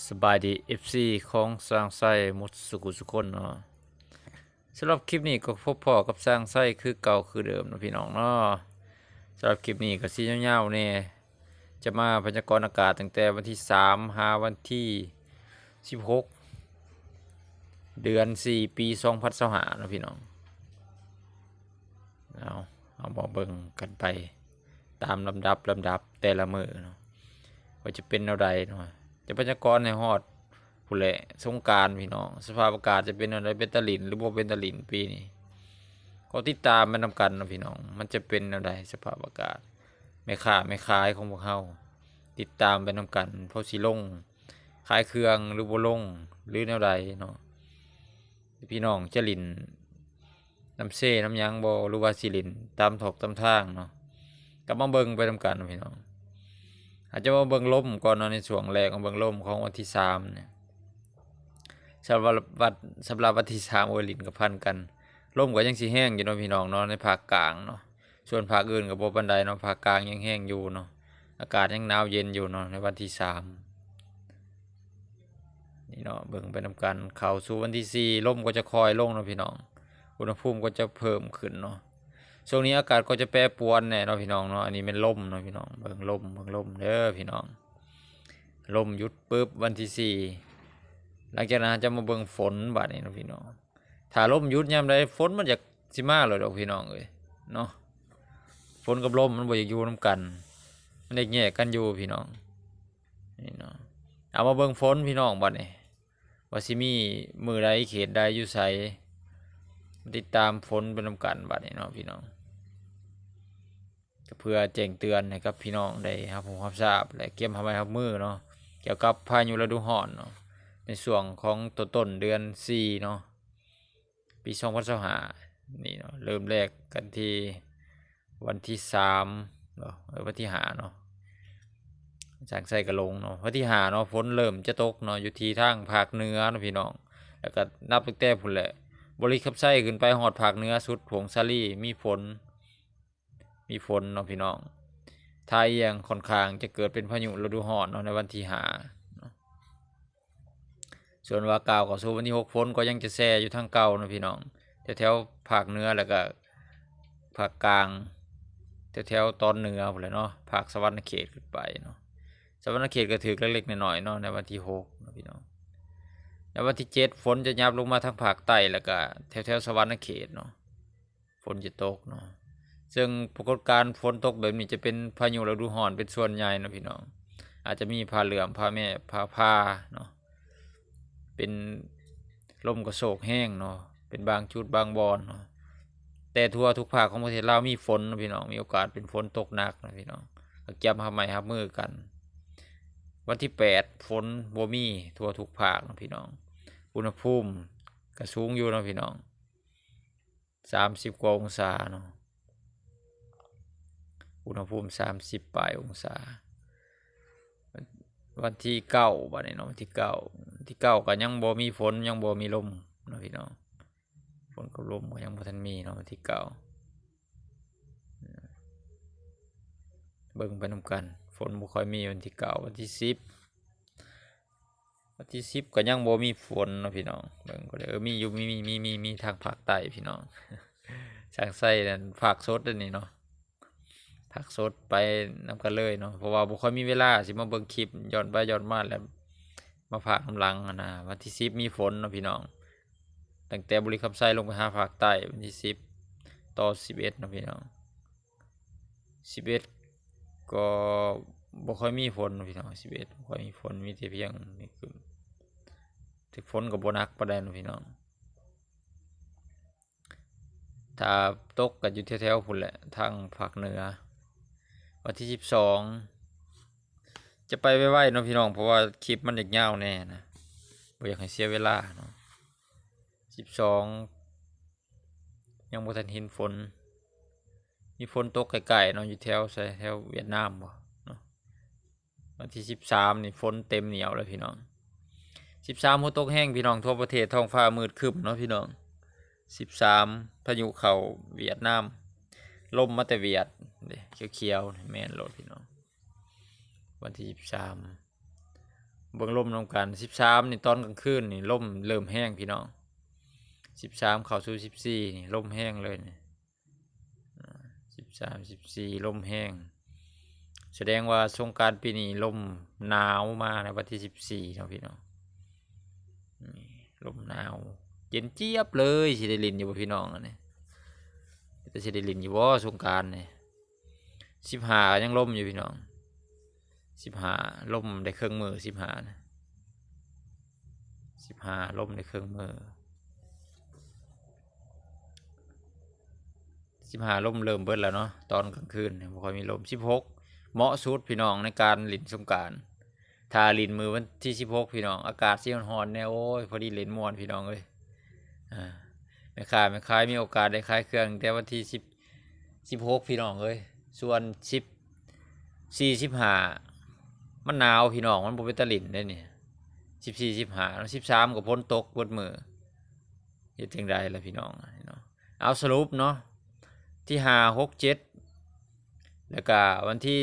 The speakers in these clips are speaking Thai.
สบายดี FC ของสร้างไส้หมดสุขุสุคนเนาะสำหรับคลิปนี้ก็พบพ่อกับสร้างไส้คือเก่าคือเดิมนะพี่น้องเนาะสำหรับคลิปนี้ก็สีเงาๆเนี่ยจะมาพยากรณ์อากาศตั้งแต่วันที่3หาวันที่16เดือน4ปี2025นะพี่น้องเอามาเบิ่งกันไปตามลำดับแต่ละมื้อเนาะว่าจะเป็นแนวใดเนาะจะพยากรณ์ให้ฮอดผู้แหละสงกรานต์พี่น้องสภาพอากาศจะเป็นอะไรเป็นตะหลินหรือบ่เป็นตะหลินปีนี้ก็ติดตามมันนำกันนะพี่น้องมันจะเป็นแนวใดสภาพอากาศไม่ขายของพวกเฮาติดตามไปนำกันเพราะสิลงขายเครื่องหรือบ่ลงหรือแนวใดเนาะพี่น้องจะหลินน้ำเซ่น้ำยังบ่หรือว่าสิหลินตามถกตามทางเนาะก็มาเบิ่งไปนำกันนะพี่น้องอาจจะมาเบิ่งลมก่อนเนาะในช่วงแรกของเบิ่งลมของวันที่3เนี่ยสำหรับวันที่3โอ้ยลิ้นกับพันกันลมก็ยังสิแห้งอยู่เนาะพี่น้องเนาะในภาคกลางเนาะส่วนภาคอื่นก็บ่ปานใดเนาะภาคกลางยังแห้งอยู่เนาะอากาศยังหนาวเย็นอยู่เนาะในวันที่3นี่เนาะเบิ่งไปนำกันเข้าสู่วันที่4ลมก็จะคอยลงเนาะพี่น้องอุณหภูมิก็จะเพิ่มขึ้นเนาะช่วงนี้อากาศก็จะแปรปรวนแน่เนาะพี่น้องเนาะอันนี้เป็นลมเนาะพี่น้องเบิ่งลมเด้อพี่น้องลมหยุดปึ๊บวันที่4หลังจากนั้นจะมาเบิ่งฝนบัดนี้เนาะพี่น้องถ้าลมหยุดยามใดฝนมันจะสิมาเลยดอกพี่น้องเอ้ยเนาะฝนกับลมมันบ่อยากอยู่นำกันมันได้แยกกันอยู่พี่น้องนี่เนาะเอามาเบิ่งฝนพี่น้องบัดนี้ว่าสิมีมื้อใดเขตใดอยู่ไสติดตามฝนไปนำกันบัดนี้เนาะพี่น้องก็เพื่อแจ้งเตือนให้กับพี่น้องได้ครับผมรับทราบและเตรียมทำให้รับมือเนาะเกี่ยวกับพายุฤดูร้อนเนาะในช่วงของต้นเดือน4เนาะปี2025นี่เนาะเริ่มแรกกันที่วันที่3เนาะวันที่5เนาะจากใส่กระลงเนาะวันที่5เนาะฝนเริ่มจะตกเนาะอยู่ที่ทางภาคเหนือเนาะพี่น้องแล้วก็นับตั้งแต่พุ่นแหละบริคับไส้ขึ้นไปฮอดภาคเหนือสุดผงซาลีมีฝนเนาะพี่น้องไทยยังค่อนข้างจะเกิดเป็นพายุฤดูร้อนเนาะในวันที่5เนาะส่วนว่าเก่าก็สู่วันที่6ฝนก็ยังจะแซ่อยู่ทางเก่าเนาะพี่น้องแถวภาคเหนือแล้วก็ภาคกลางแถวตอนเหนือพุ่นแหละเนาะภาคสวรรณเขตขึ้นไปเนาะสวรรณเขตก็ถือเล็กๆน้อยๆเนาะในวันที่6เนาะพี่น้องในวันที่7ฝนจะยับลงมาทางภาคใต้แล้วก็แถวสวรรณเขตเนาะฝนจะตกเนาะซึ่งปรากฏการณ์ฝนตกแบบนี้จะเป็นพายุฤดูร้อนเป็นส่วนใหญ่นะพี่น้องอาจจะมีพาเหลื่อมพาแม่พาเนาะเป็นลมกระโชกแห้งเนาะเป็นบางจุดบางบอนเนาะแต่ทั่วทุกภาคของประเทศลาวมีฝนนะพี่น้องมีโอกาสเป็นฝนตกหนักนะพี่น้องก็เก็บทำไมครับมือกันวันที่8ฝนบ่มีทั่วทุกภาคนะพี่น้องอุณหภูมิก็สูงอยู่นะพี่น้อง30 กว่าองศาเนาะอุณหภูมิ30 ปลายองศาวันที่9บัดนี้เนาะวันที่9ก็ยังบ่มีฝนยังบ่มีลมเนาะพี่น้องฝนกับลมก็ยังบ่ทันมีเนาะวันที่9เบิ่งไปนำกันฝนบ่ค่อยมีวันที่9วันที่10ก็ยังบ่มีฝนเนาะพี่น้องเบิ่งก็เลยมีอยู่มีทางภาคใต้พี่น้องทางไส้นั่นภาคสดอันนี้เนาะผักสดไปนำกันเลยเนาะเพราะว่าบ่ค่อยมีเวลาสิมาเบิ่งคลิปย้อนไปย้อนมาแล้วมาภาคกำลังนะวันที่10มีฝนเนาะพี่น้องตั้งแต่บุรีคำไซลงไปหาภาคใต้วันที่10ต่อ11เนาะพี่น้อง11ก็บ่ค่อยมีฝนเนาะพี่น้อง11บ่ค่อยมีฝนมีแต่เพียงนี่คือถึงฝนก็บ่หนักปานใดเนาะพี่น้องถ้าตกก็อยู่แถวๆพุ่นแหละทางภาคเหนือวันที่12จะไปไวๆเนาะพี่น้องเพราะว่าคลิปมันยาวแน่นะบ่อยากให้เสียเวลาเนาะ12ยังบ่ทันเห็นฝนมีฝนตกไกลๆเนาะอยู่แถวเวียดนามบ่เนาะวันที่13นี่ฝนเต็มเหนียวเลยพี่น้อง13ฝนตกแห้งพี่น้องทั่วประเทศท้องฟ้ามืดครึ้มเนาะพี่น้อง13พายุเข้าเวียดนามลมมาแต่เวียดเด้เขียวๆแม่นโลดพี่น้องวันที่13 เบิ่งลมนำกัน13นี่ตอนกลางคืนนี่ลมเริ่มแห้งพี่น้อง13เข้าสู่14นี่ลมแห้งเลยนี่13 14ลมแห้งแสดงว่าสงกรานต์ปีนี้ลมหนาวมาในวันที่14เนาะพี่น้องนี่ลมหนาวเย็นเจี๊ยบเลยสิได้ลินอยู่บ่พี่น้องอันนี้แต่สิได้ลินอยู่บ่สงกรานต์นี่15ยังลมอยู่พี่น้อง15ลมได้ครึ่งมือ15นะ15ลมได้ครึ่งมือ15ลมเริ่มเบิดแล้วเนาะตอนกลางคืนบ่ค่อยมีลม16เหมาะสุดพี่น้องในการลินสงกรานต์ถ้าลินมือวันที่16พี่น้องอากาศสิร้อนๆแน่โอ้ยพอดีเล่นม่วนพี่น้องเอ้ยแม่ค้ามีโอกาสได้ขายเครื่องแต่วันที่16พี่น้องเอ้ยส่วน14 15มันหนาวพี่น้องมันบ่เป็นตะลินได้นี่14 15แล้ว13ก็ฝนตกเบิดมื้อเฮ็ดจังไดล่ะพี่น้องเอาสรุปเนาะที่5 6 7แล้วก็วันที่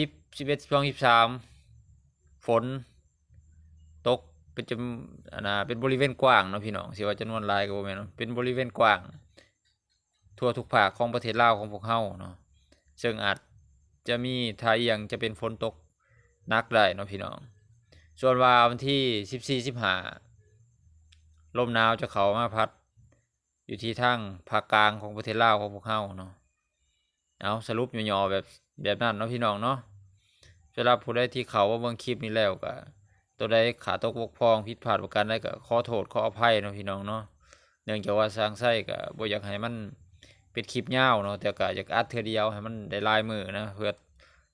10 11 12 13ฝนตกเป็นเป็นบริเวณกว้างเนาะพี่น้องสิว่าจำนวนหลายก็บ่แม่นเนาะเป็นบริเวณกว้างทั่วทุกภาคของประเทศลาวของพวกเฮาเนาะซึ่งอาจจะมีถ้าอีหยังจะเป็นฝนตกหนักได้เนาะพี่น้องส่วนว่าวันที่14 15ลมหนาวจะเข้ามาพัดอยู่ที่ทางภาคกลางของประเทศลาวของพวกเฮาเนาะเอาสรุปย่อๆแบบนั้นเนาะพี่น้องเนาะสำหรับผู้ใดที่เขาว่าเบิ่งคลิปนี้แล้วก็ตัวใดขาดตกบกพร่องผิดพลาดประการใดก็ขอโทษขออภัยเนาะพี่น้องเนาะเนื่องจากว่าสร้างไส้ก็บ่อยากให้มันเป็นคลิปยาวเนาะแต่ก็อยากอัดเทื่อเดียวให้มันได้หลายมื้อนะเพื่อ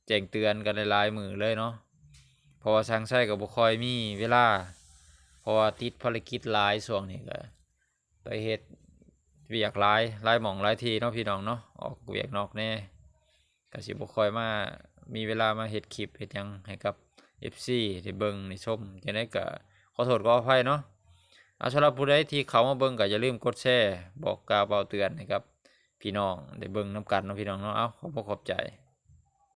แจ้งเตือนกันได้หลายมื้อเลยเนาะเพราะว่าสร้างไส้ก็บ่ค่อยมีเวลาเพราะว่าติดภารกิจหลายช่วงนี้ก็ไปเฮ็ดเวียกหลายหม่องหลายที่เนาะพี่น้องเนาะออกเวียกนอกแน่ก็สิบ่ค่อยมามีเวลามาเฮ็ดคลิปเฮ็ดหยังให้กับ FC ได้เบิ่งได้ชมจังได๋ก็ขอโทษขออภัยเนาะสำหรับผู้ใดที่เข้ามาเบิ่งก็อย่าลืมกดแชร์บอกกล่าวเบาเตือนให้กับพี่น้องได้เบิ่งนำกันเนาะพี่น้องเนาะขอบใจ